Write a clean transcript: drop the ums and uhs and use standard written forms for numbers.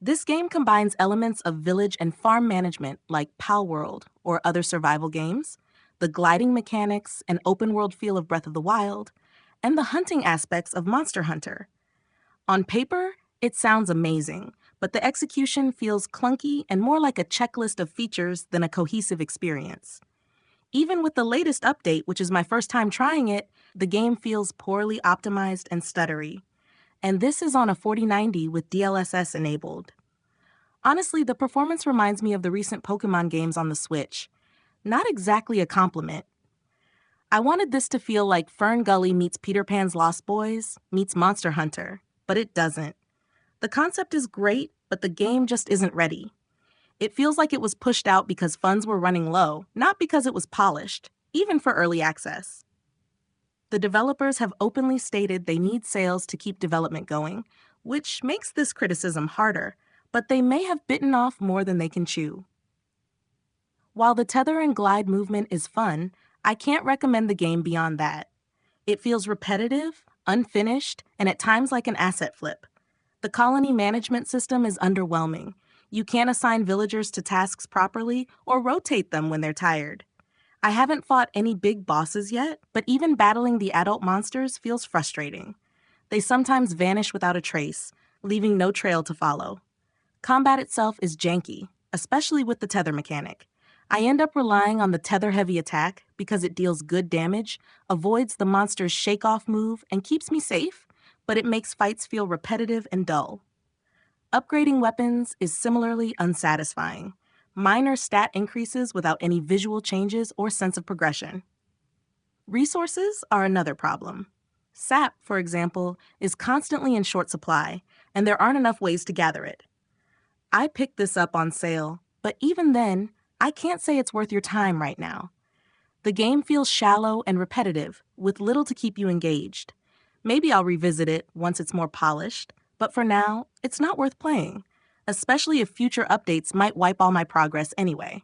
This game combines elements of village and farm management like Pal World or other survival games, the gliding mechanics and open world feel of Breath of the Wild, and the hunting aspects of Monster Hunter. On paper, it sounds amazing, but the execution feels clunky and more like a checklist of features than a cohesive experience. Even with the latest update, which is my first time trying it, the game feels poorly optimized and stuttery. And this is on a 4090 with DLSS enabled. Honestly, the performance reminds me of the recent Pokemon games on the Switch. Not exactly a compliment. I wanted this to feel like Fern Gully meets Peter Pan's Lost Boys meets Monster Hunter, but it doesn't. The concept is great, but the game just isn't ready. It feels like it was pushed out because funds were running low, not because it was polished, even for early access. The developers have openly stated they need sales to keep development going, which makes this criticism harder, but they may have bitten off more than they can chew. While the tether and glide movement is fun, I can't recommend the game beyond that. It feels repetitive, unfinished, and at times like an asset flip. The colony management system is underwhelming. You can't assign villagers to tasks properly or rotate them when they're tired. I haven't fought any big bosses yet, but even battling the adult monsters feels frustrating. They sometimes vanish without a trace, leaving no trail to follow. Combat itself is janky, especially with the tether mechanic. I end up relying on the tether-heavy attack because it deals good damage, avoids the monster's shake-off move, and keeps me safe, but it makes fights feel repetitive and dull. Upgrading weapons is similarly unsatisfying. Minor stat increases without any visual changes or sense of progression. Resources are another problem. Sap, for example, is constantly in short supply, and there aren't enough ways to gather it. I picked this up on sale, but even then, I can't say it's worth your time right now. The game feels shallow and repetitive, with little to keep you engaged. Maybe I'll revisit it once it's more polished, but for now, it's not worth playing, especially if future updates might wipe all my progress anyway.